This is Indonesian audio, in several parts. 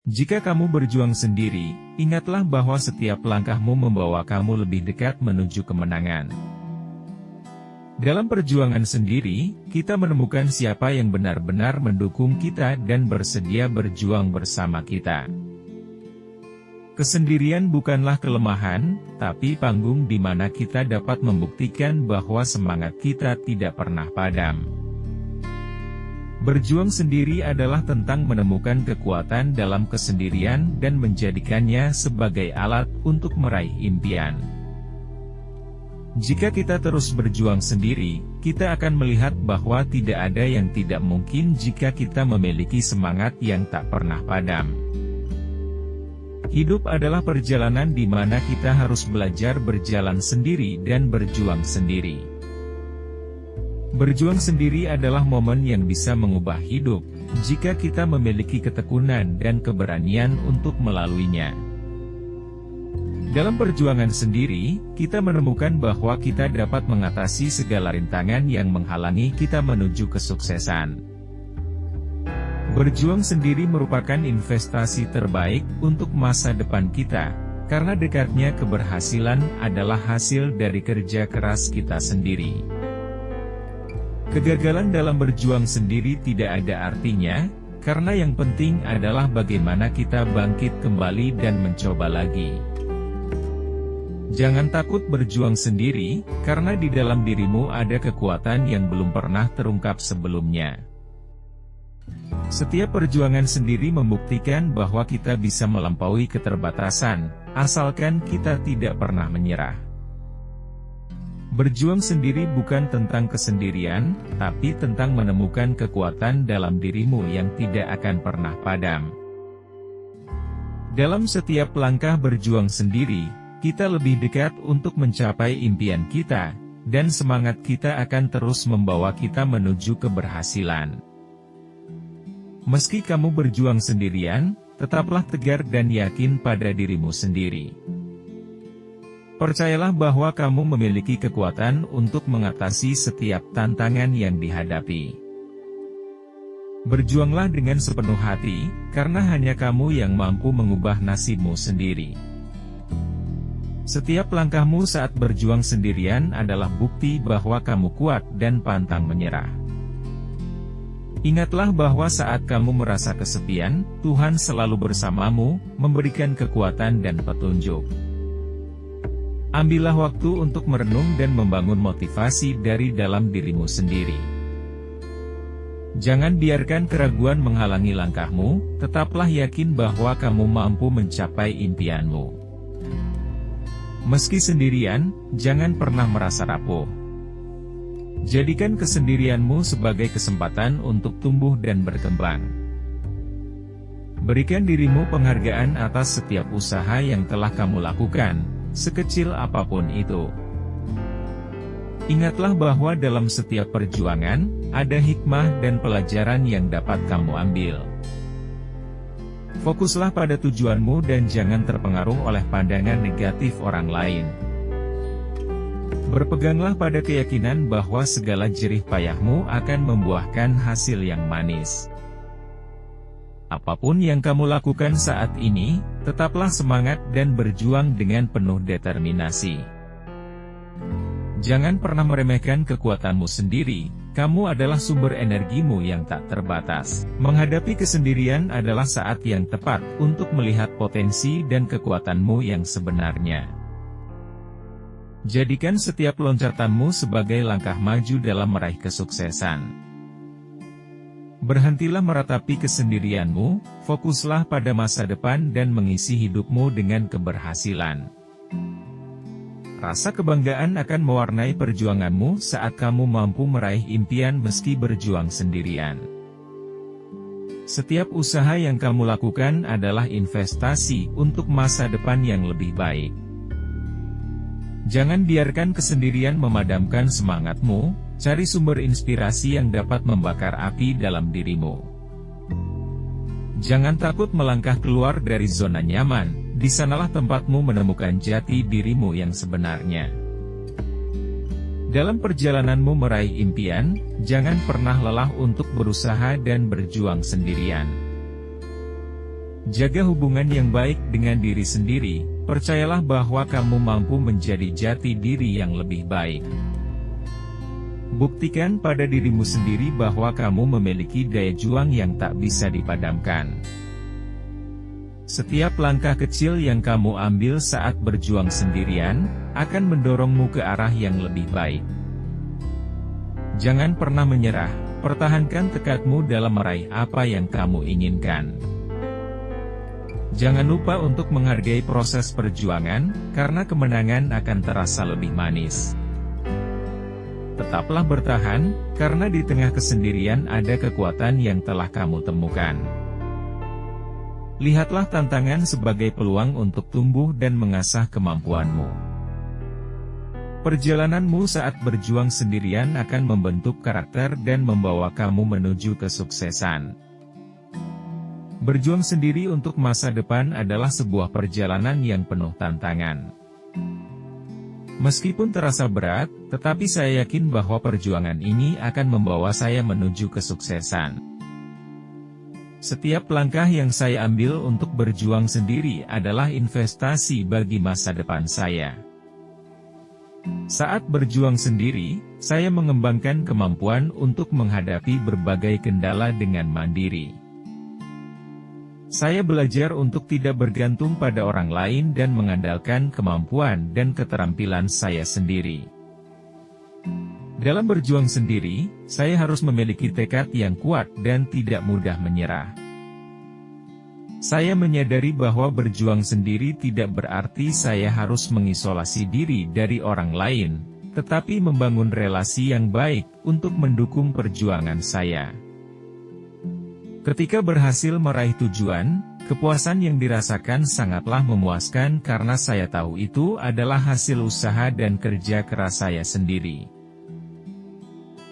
Jika kamu berjuang sendiri, ingatlah bahwa setiap langkahmu membawa kamu lebih dekat menuju kemenangan. Dalam perjuangan sendiri, kita menemukan siapa yang benar-benar mendukung kita dan bersedia berjuang bersama kita. Kesendirian bukanlah kelemahan, tapi panggung di mana kita dapat membuktikan bahwa semangat kita tidak pernah padam. Berjuang sendiri adalah tentang menemukan kekuatan dalam kesendirian dan menjadikannya sebagai alat untuk meraih impian. Jika kita terus berjuang sendiri, kita akan melihat bahwa tidak ada yang tidak mungkin jika kita memiliki semangat yang tak pernah padam. Hidup adalah perjalanan di mana kita harus belajar berjalan sendiri dan berjuang sendiri. Berjuang sendiri adalah momen yang bisa mengubah hidup, jika kita memiliki ketekunan dan keberanian untuk melaluinya. Dalam perjuangan sendiri, kita menemukan bahwa kita dapat mengatasi segala rintangan yang menghalangi kita menuju kesuksesan. Berjuang sendiri merupakan investasi terbaik untuk masa depan kita, karena dekatnya keberhasilan adalah hasil dari kerja keras kita sendiri. Kegagalan dalam berjuang sendiri tidak ada artinya, karena yang penting adalah bagaimana kita bangkit kembali dan mencoba lagi. Jangan takut berjuang sendiri, karena di dalam dirimu ada kekuatan yang belum pernah terungkap sebelumnya. Setiap perjuangan sendiri membuktikan bahwa kita bisa melampaui keterbatasan, asalkan kita tidak pernah menyerah. Berjuang sendiri bukan tentang kesendirian, tapi tentang menemukan kekuatan dalam dirimu yang tidak akan pernah padam. Dalam setiap langkah berjuang sendiri, kita lebih dekat untuk mencapai impian kita, dan semangat kita akan terus membawa kita menuju keberhasilan. Meski kamu berjuang sendirian, tetaplah tegar dan yakin pada dirimu sendiri. Percayalah bahwa kamu memiliki kekuatan untuk mengatasi setiap tantangan yang dihadapi. Berjuanglah dengan sepenuh hati, karena hanya kamu yang mampu mengubah nasibmu sendiri. Setiap langkahmu saat berjuang sendirian adalah bukti bahwa kamu kuat dan pantang menyerah. Ingatlah bahwa saat kamu merasa kesepian, Tuhan selalu bersamamu, memberikan kekuatan dan petunjuk. Ambillah waktu untuk merenung dan membangun motivasi dari dalam dirimu sendiri. Jangan biarkan keraguan menghalangi langkahmu, tetaplah yakin bahwa kamu mampu mencapai impianmu. Meski sendirian, jangan pernah merasa rapuh. Jadikan kesendirianmu sebagai kesempatan untuk tumbuh dan berkembang. Berikan dirimu penghargaan atas setiap usaha yang telah kamu lakukan, sekecil apapun itu. Ingatlah bahwa dalam setiap perjuangan, ada hikmah dan pelajaran yang dapat kamu ambil. Fokuslah pada tujuanmu dan jangan terpengaruh oleh pandangan negatif orang lain. Berpeganglah pada keyakinan bahwa segala jerih payahmu akan membuahkan hasil yang manis. Apapun yang kamu lakukan saat ini, tetaplah semangat dan berjuang dengan penuh determinasi. Jangan pernah meremehkan kekuatanmu sendiri, kamu adalah sumber energimu yang tak terbatas. Menghadapi kesendirian adalah saat yang tepat untuk melihat potensi dan kekuatanmu yang sebenarnya. Jadikan setiap loncatanmu sebagai langkah maju dalam meraih kesuksesan. Berhentilah meratapi kesendirianmu, fokuslah pada masa depan dan mengisi hidupmu dengan keberhasilan. Rasa kebanggaan akan mewarnai perjuanganmu saat kamu mampu meraih impian meski berjuang sendirian. Setiap usaha yang kamu lakukan adalah investasi untuk masa depan yang lebih baik. Jangan biarkan kesendirian memadamkan semangatmu, cari sumber inspirasi yang dapat membakar api dalam dirimu. Jangan takut melangkah keluar dari zona nyaman, di sanalah tempatmu menemukan jati dirimu yang sebenarnya. Dalam perjalananmu meraih impian, jangan pernah lelah untuk berusaha dan berjuang sendirian. Jaga hubungan yang baik dengan diri sendiri, percayalah bahwa kamu mampu menjadi jati diri yang lebih baik. Buktikan pada dirimu sendiri bahwa kamu memiliki daya juang yang tak bisa dipadamkan. Setiap langkah kecil yang kamu ambil saat berjuang sendirian, akan mendorongmu ke arah yang lebih baik. Jangan pernah menyerah, pertahankan tekadmu dalam meraih apa yang kamu inginkan. Jangan lupa untuk menghargai proses perjuangan, karena kemenangan akan terasa lebih manis. Tetaplah bertahan, karena di tengah kesendirian ada kekuatan yang telah kamu temukan. Lihatlah tantangan sebagai peluang untuk tumbuh dan mengasah kemampuanmu. Perjalananmu saat berjuang sendirian akan membentuk karakter dan membawa kamu menuju kesuksesan. Berjuang sendiri untuk masa depan adalah sebuah perjalanan yang penuh tantangan. Meskipun terasa berat, tetapi saya yakin bahwa perjuangan ini akan membawa saya menuju kesuksesan. Setiap langkah yang saya ambil untuk berjuang sendiri adalah investasi bagi masa depan saya. Saat berjuang sendiri, saya mengembangkan kemampuan untuk menghadapi berbagai kendala dengan mandiri. Saya belajar untuk tidak bergantung pada orang lain dan mengandalkan kemampuan dan keterampilan saya sendiri. Dalam berjuang sendiri, saya harus memiliki tekad yang kuat dan tidak mudah menyerah. Saya menyadari bahwa berjuang sendiri tidak berarti saya harus mengisolasi diri dari orang lain, tetapi membangun relasi yang baik untuk mendukung perjuangan saya. Ketika berhasil meraih tujuan, kepuasan yang dirasakan sangatlah memuaskan karena saya tahu itu adalah hasil usaha dan kerja keras saya sendiri.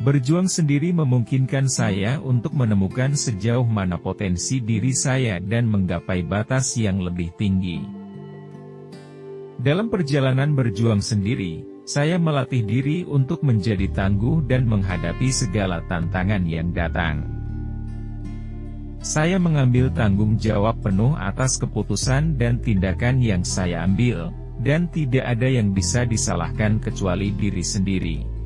Berjuang sendiri memungkinkan saya untuk menemukan sejauh mana potensi diri saya dan menggapai batas yang lebih tinggi. Dalam perjalanan berjuang sendiri, saya melatih diri untuk menjadi tangguh dan menghadapi segala tantangan yang datang. Saya mengambil tanggung jawab penuh atas keputusan dan tindakan yang saya ambil, dan tidak ada yang bisa disalahkan kecuali diri sendiri.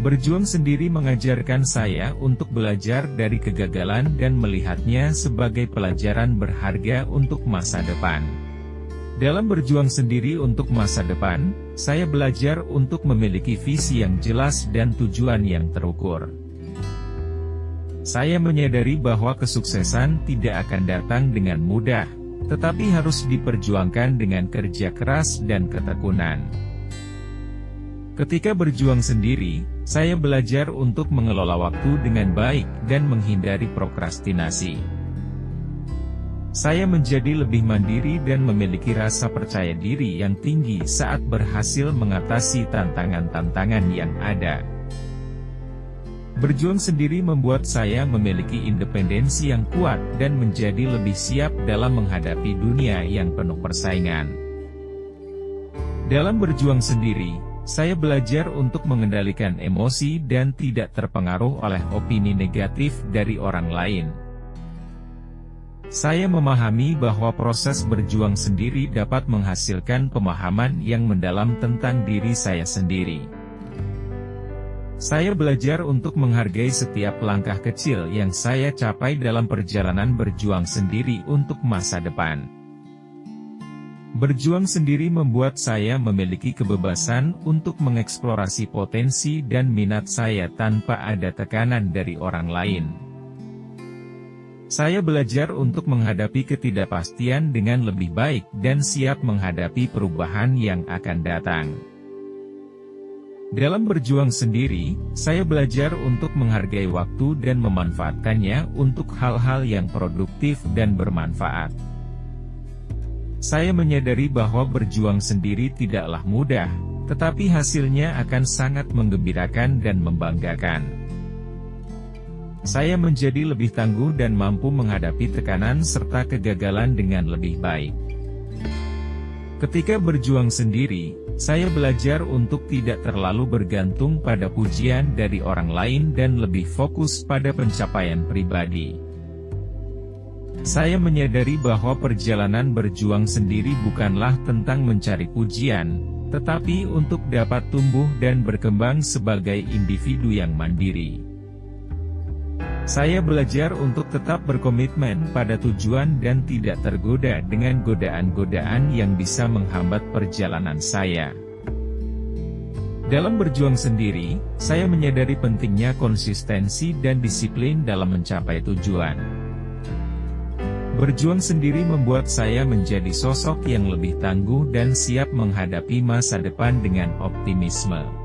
Berjuang sendiri mengajarkan saya untuk belajar dari kegagalan dan melihatnya sebagai pelajaran berharga untuk masa depan. Dalam berjuang sendiri untuk masa depan, saya belajar untuk memiliki visi yang jelas dan tujuan yang terukur. Saya menyadari bahwa kesuksesan tidak akan datang dengan mudah, tetapi harus diperjuangkan dengan kerja keras dan ketekunan. Ketika berjuang sendiri, saya belajar untuk mengelola waktu dengan baik dan menghindari prokrastinasi. Saya menjadi lebih mandiri dan memiliki rasa percaya diri yang tinggi saat berhasil mengatasi tantangan-tantangan yang ada. Berjuang sendiri membuat saya memiliki independensi yang kuat dan menjadi lebih siap dalam menghadapi dunia yang penuh persaingan. Dalam berjuang sendiri, saya belajar untuk mengendalikan emosi dan tidak terpengaruh oleh opini negatif dari orang lain. Saya memahami bahwa proses berjuang sendiri dapat menghasilkan pemahaman yang mendalam tentang diri saya sendiri. Saya belajar untuk menghargai setiap langkah kecil yang saya capai dalam perjalanan berjuang sendiri untuk masa depan. Berjuang sendiri membuat saya memiliki kebebasan untuk mengeksplorasi potensi dan minat saya tanpa ada tekanan dari orang lain. Saya belajar untuk menghadapi ketidakpastian dengan lebih baik dan siap menghadapi perubahan yang akan datang. Dalam berjuang sendiri, saya belajar untuk menghargai waktu dan memanfaatkannya untuk hal-hal yang produktif dan bermanfaat. Saya menyadari bahwa berjuang sendiri tidaklah mudah, tetapi hasilnya akan sangat menggembirakan dan membanggakan. Saya menjadi lebih tangguh dan mampu menghadapi tekanan serta kegagalan dengan lebih baik. Ketika berjuang sendiri, saya belajar untuk tidak terlalu bergantung pada pujian dari orang lain dan lebih fokus pada pencapaian pribadi. Saya menyadari bahwa perjalanan berjuang sendiri bukanlah tentang mencari pujian, tetapi untuk dapat tumbuh dan berkembang sebagai individu yang mandiri. Saya belajar untuk tetap berkomitmen pada tujuan dan tidak tergoda dengan godaan-godaan yang bisa menghambat perjalanan saya. Dalam berjuang sendiri, saya menyadari pentingnya konsistensi dan disiplin dalam mencapai tujuan. Berjuang sendiri membuat saya menjadi sosok yang lebih tangguh dan siap menghadapi masa depan dengan optimisme.